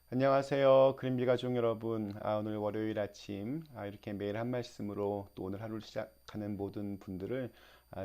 안녕하세요. 그린비 가족 여러분. 오늘 월요일 아침 이렇게 매일 한 말씀으로 또 오늘 하루를 시작하는 모든 분들을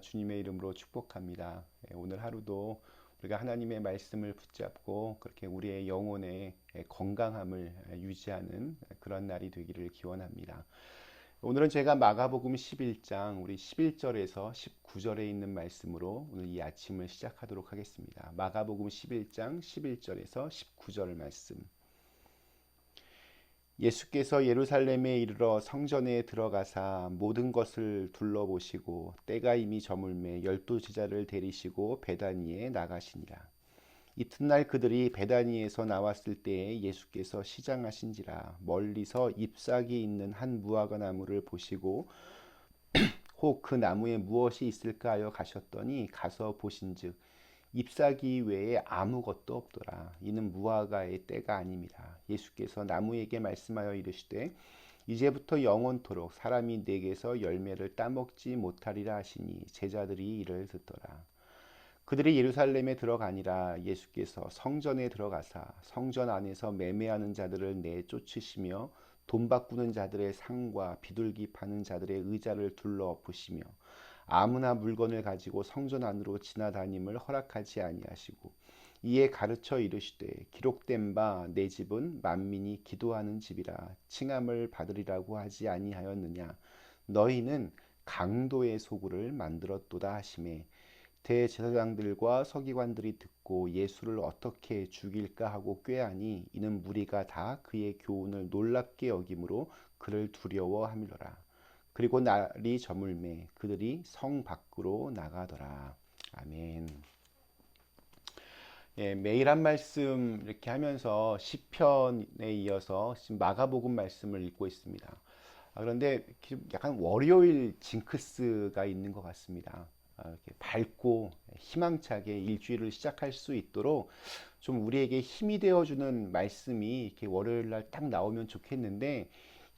주님의 이름으로 축복합니다. 오늘 하루도 우리가 하나님의 말씀을 붙잡고 그렇게 우리의 영혼의 건강함을 유지하는 그런 날이 되기를 기원합니다. 오늘은 제가 마가복음 11장 우리 11절에서 19절에 있는 말씀으로 오늘 이 아침을 시작하도록 하겠습니다. 마가복음 11장 11절에서 19절 말씀. 예수께서 예루살렘에 이르러 성전에 들어가사 모든 것을 둘러보시고 때가 이미 저물매 열두 제자를 데리시고 베다니에 나가시니라. 이튿날 그들이 베다니에서 나왔을 때에 예수께서 시장하신지라 멀리서 잎사귀 있는 한 무화과 나무를 보시고 혹 그 나무에 무엇이 있을까 하여 가셨더니 가서 보신즉 잎사귀 외에 아무것도 없더라. 이는 무화과의 때가 아닙니다. 예수께서 나무에게 말씀하여 이르시되 이제부터 영원토록 사람이 내게서 열매를 따먹지 못하리라 하시니 제자들이 이를 듣더라. 그들이 예루살렘에 들어가니라. 예수께서 성전에 들어가사 성전 안에서 매매하는 자들을 내쫓으시며 돈 바꾸는 자들의 상과 비둘기 파는 자들의 의자를 둘러엎으시며 아무나 물건을 가지고 성전 안으로 지나다님을 허락하지 아니하시고 이에 가르쳐 이르시되 기록된 바 내 집은 만민이 기도하는 집이라 칭함을 받으리라고 하지 아니하였느냐. 너희는 강도의 소굴을 만들었도다 하시매 대제사장들과 서기관들이 듣고 예수를 어떻게 죽일까 하고 꾀하니 이는 무리가 다 그의 교훈을 놀랍게 여김으로 그를 두려워함이로라. 그리고 날이 저물매 그들이 성 밖으로 나가더라. 아멘. 예, 매일 한 말씀 이렇게 하면서 시편에 이어서 지금 마가복음 말씀을 읽고 있습니다. 그런데 약간 월요일 징크스가 있는 것 같습니다. 이렇게 밝고 희망차게 일주일을 시작할 수 있도록 좀 우리에게 힘이 되어주는 말씀이 이렇게 월요일 날 딱 나오면 좋겠는데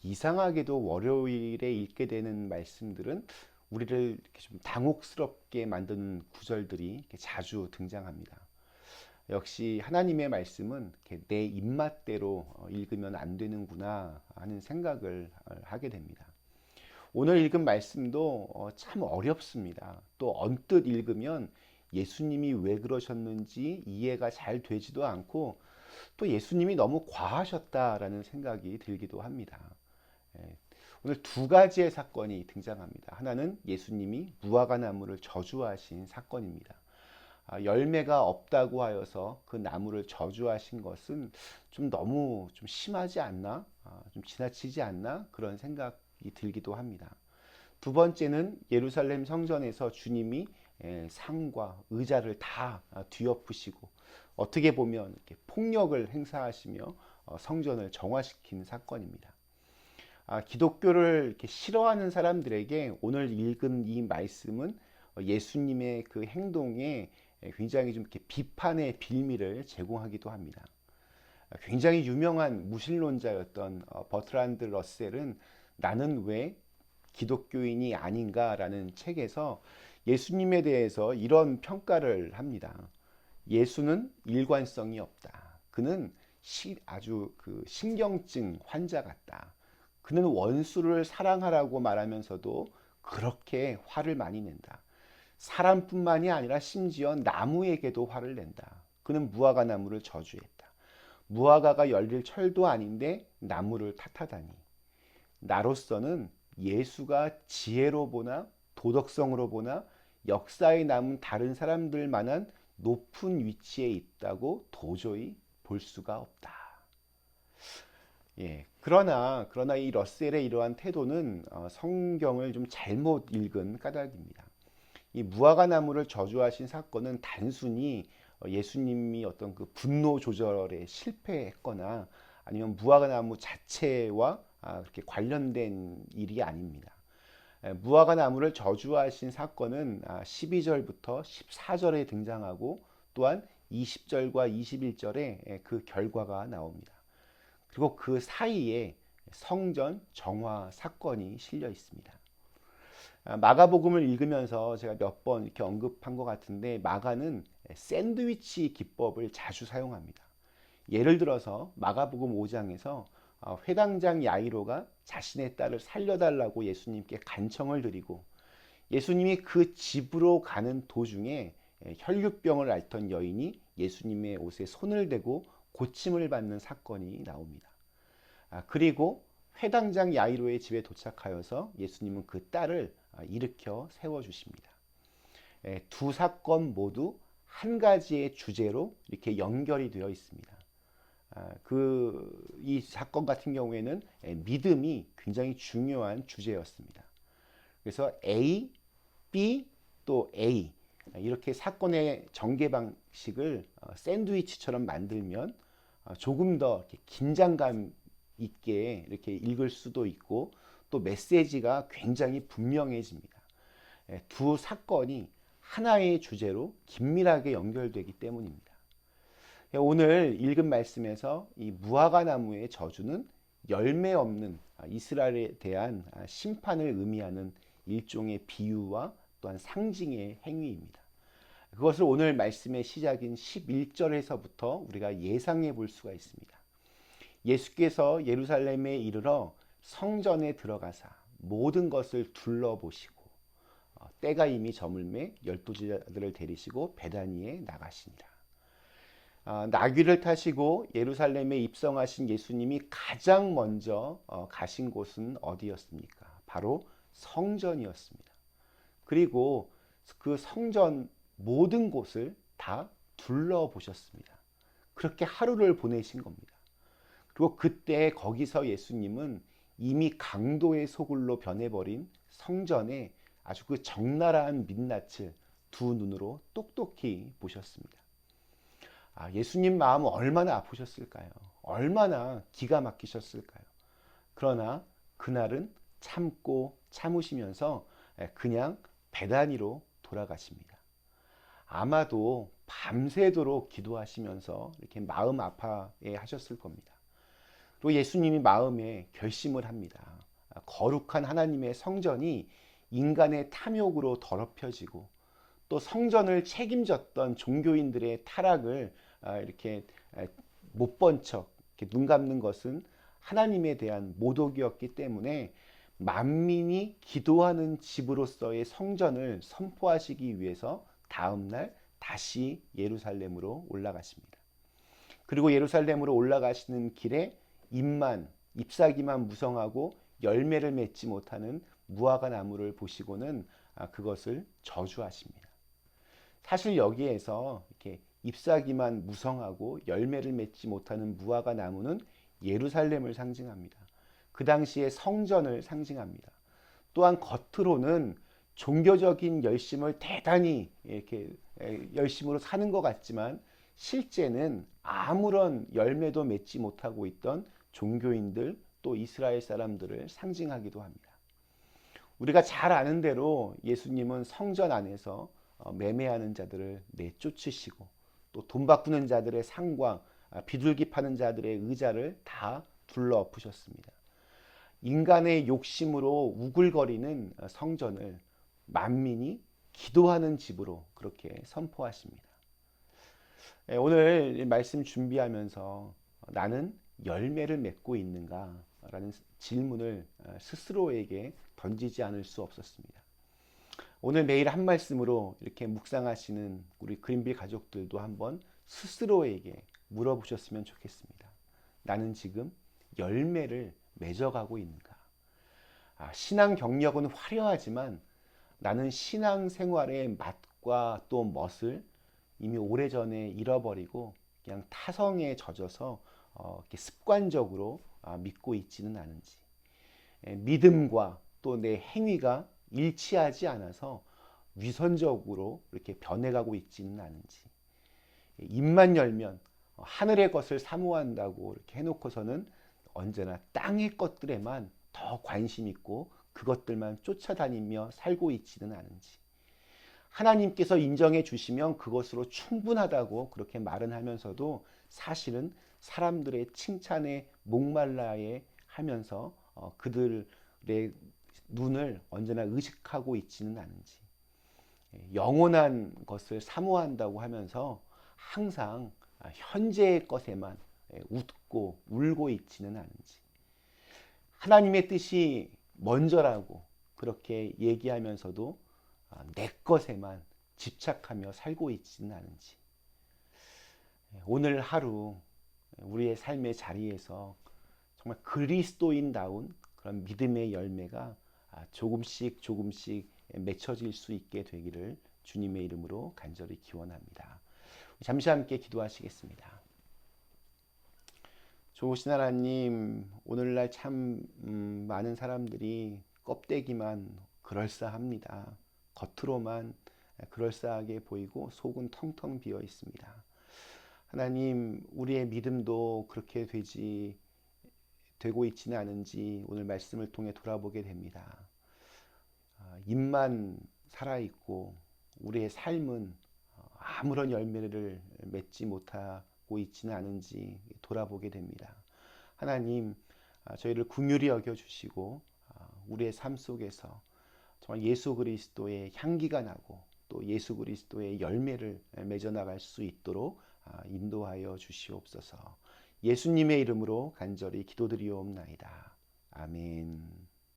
이상하게도 월요일에 읽게 되는 말씀들은 우리를 이렇게 좀 당혹스럽게 만드는 구절들이 이렇게 자주 등장합니다. 역시 하나님의 말씀은 이렇게 내 입맛대로 읽으면 안 되는구나 하는 생각을 하게 됩니다. 오늘 읽은 말씀도 참 어렵습니다. 또 언뜻 읽으면 예수님이 왜 그러셨는지 이해가 잘 되지도 않고 또 예수님이 너무 과하셨다라는 생각이 들기도 합니다. 예, 오늘 두 가지의 사건이 등장합니다. 하나는 예수님이 무화과 나무를 저주하신 사건입니다. 열매가 없다고 하여서 그 나무를 저주하신 것은 좀 너무 좀 심하지 않나? 좀 지나치지 않나? 그런 생각이 들기도 합니다. 두 번째는 예루살렘 성전에서 주님이 상과 의자를 다 뒤엎으시고 어떻게 보면 이렇게 폭력을 행사하시며 성전을 정화시킨 사건입니다. 기독교를 이렇게 싫어하는 사람들에게 오늘 읽은 이 말씀은 예수님의 그 행동에 굉장히 좀 이렇게 비판의 빌미를 제공하기도 합니다. 굉장히 유명한 무신론자였던 버트란드 러셀은 나는 왜 기독교인이 아닌가라는 책에서 예수님에 대해서 이런 평가를 합니다. 예수는 일관성이 없다. 그는 아주 그 신경증 환자 같다. 그는 원수를 사랑하라고 말하면서도 그렇게 화를 많이 낸다. 사람뿐만이 아니라 심지어 나무에게도 화를 낸다. 그는 무화과 나무를 저주했다. 무화과가 열릴 철도 아닌데 나무를 탓하다니. 나로서는 예수가 지혜로 보나 도덕성으로 보나 역사에 남은 다른 사람들만한 높은 위치에 있다고 도저히 볼 수가 없다. 예. 그러나 이 러셀의 이러한 태도는 성경을 좀 잘못 읽은 까닭입니다. 이 무화과 나무를 저주하신 사건은 단순히 예수님이 어떤 그 분노 조절에 실패했거나 아니면 무화과 나무 자체와 그렇게 관련된 일이 아닙니다. 무화과 나무를 저주하신 사건은 12절부터 14절에 등장하고 또한 20절과 21절에 그 결과가 나옵니다. 그리고 그 사이에 성전 정화 사건이 실려 있습니다. 마가복음을 읽으면서 제가 몇 번 이렇게 언급한 것 같은데 마가는 샌드위치 기법을 자주 사용합니다. 예를 들어서 마가복음 5장에서 회당장 야이로가 자신의 딸을 살려달라고 예수님께 간청을 드리고 예수님이 그 집으로 가는 도중에 혈류병을 앓던 여인이 예수님의 옷에 손을 대고 고침을 받는 사건이 나옵니다. 그리고 회당장 야이로의 집에 도착하여서 예수님은 그 딸을 일으켜 세워주십니다. 두 사건 모두 한 가지의 주제로 이렇게 연결이 되어 있습니다. 이 사건 같은 경우에는 믿음이 굉장히 중요한 주제였습니다. 그래서 A, B, 또 A 이렇게 사건의 전개 방식을 샌드위치처럼 만들면 조금 더 이렇게 긴장감 있게 이렇게 읽을 수도 있고 또 메시지가 굉장히 분명해집니다. 두 사건이 하나의 주제로 긴밀하게 연결되기 때문입니다. 오늘 읽은 말씀에서 이 무화과 나무의 저주는 열매 없는 이스라엘에 대한 심판을 의미하는 일종의 비유와 또한 상징의 행위입니다. 그것을 오늘 말씀의 시작인 11절에서부터 우리가 예상해 볼 수가 있습니다. 예수께서 예루살렘에 이르러 성전에 들어가사 모든 것을 둘러보시고 때가 이미 저물매 열두 제자들을 데리시고 베다니에 나가시니라. 나귀를 타시고 예루살렘에 입성하신 예수님이 가장 먼저 가신 곳은 어디였습니까? 바로 성전이었습니다. 그리고 그 성전 모든 곳을 다 둘러보셨습니다. 그렇게 하루를 보내신 겁니다. 그리고 그때 거기서 예수님은 이미 강도의 소굴로 변해버린 성전에 아주 그 적나라한 민낯을 두 눈으로 똑똑히 보셨습니다. 예수님 마음은 얼마나 아프셨을까요? 얼마나 기가 막히셨을까요? 그러나 그날은 참고 참으시면서 그냥 베다니로 돌아가십니다. 아마도 밤새도록 기도하시면서 이렇게 마음 아파해 하셨을 겁니다. 그리고 예수님이 마음에 결심을 합니다. 거룩한 하나님의 성전이 인간의 탐욕으로 더럽혀지고 또 성전을 책임졌던 종교인들의 타락을 이렇게 못 본 척 눈 감는 것은 하나님에 대한 모독이었기 때문에 만민이 기도하는 집으로서의 성전을 선포하시기 위해서 다음날 다시 예루살렘으로 올라가십니다. 그리고 예루살렘으로 올라가시는 길에 잎사귀만 무성하고 열매를 맺지 못하는 무화과 나무를 보시고는 그것을 저주하십니다. 사실 여기에서 이렇게 잎사귀만 무성하고 열매를 맺지 못하는 무화과 나무는 예루살렘을 상징합니다. 그 당시의 성전을 상징합니다. 또한 겉으로는 종교적인 열심을 대단히 이렇게 열심으로 사는 것 같지만 실제는 아무런 열매도 맺지 못하고 있던 종교인들 또 이스라엘 사람들을 상징하기도 합니다. 우리가 잘 아는 대로 예수님은 성전 안에서 매매하는 자들을 내쫓으시고 또 돈 바꾸는 자들의 상광, 비둘기 파는 자들의 의자를 다 둘러엎으셨습니다. 인간의 욕심으로 우글거리는 성전을 만민이 기도하는 집으로 그렇게 선포하십니다. 오늘 말씀 준비하면서 나는 열매를 맺고 있는가? 라는 질문을 스스로에게 던지지 않을 수 없었습니다. 오늘 매일 한 말씀으로 이렇게 묵상하시는 우리 그린빌 가족들도 한번 스스로에게 물어보셨으면 좋겠습니다. 나는 지금 열매를 맺어가고 있는가? 신앙 경력은 화려하지만 나는 신앙 생활의 맛과 또 멋을 이미 오래전에 잃어버리고 그냥 타성에 젖어서 이렇게 습관적으로 믿고 있지는 않은지, 믿음과 또 내 행위가 일치하지 않아서 위선적으로 이렇게 변해가고 있지는 않은지, 입만 열면 하늘의 것을 사모한다고 이렇게 해놓고서는 언제나 땅의 것들에만 더 관심 있고 그것들만 쫓아다니며 살고 있지는 않은지, 하나님께서 인정해 주시면 그것으로 충분하다고 그렇게 말은 하면서도 사실은 사람들의 칭찬에 목말라해 하면서 그들의 눈을 언제나 의식하고 있지는 않은지, 영원한 것을 사모한다고 하면서 항상 현재의 것에만 웃고 울고 있지는 않은지, 하나님의 뜻이 먼저라고 그렇게 얘기하면서도 내 것에만 집착하며 살고 있지는 않은지, 오늘 하루 우리의 삶의 자리에서 정말 그리스도인다운 그런 믿음의 열매가 조금씩 조금씩 맺혀질 수 있게 되기를 주님의 이름으로 간절히 기원합니다. 잠시 함께 기도하시겠습니다. 좋으신 하나님, 오늘날 참 많은 사람들이 껍데기만 그럴싸합니다. 겉으로만 그럴싸하게 보이고 속은 텅텅 비어 있습니다. 하나님, 우리의 믿음도 그렇게 되고 있지는 않은지 오늘 말씀을 통해 돌아보게 됩니다. 입만 살아있고 우리의 삶은 아무런 열매를 맺지 못하고 있지는 않은지 돌아보게 됩니다. 하나님, 저희를 긍휼히 여겨주시고 우리의 삶 속에서 정말 예수 그리스도의 향기가 나고 또 예수 그리스도의 열매를 맺어 나갈 수 있도록 인도하여 주시옵소서. 예수님의 이름으로 간절히 기도드리옵나이다. 아멘.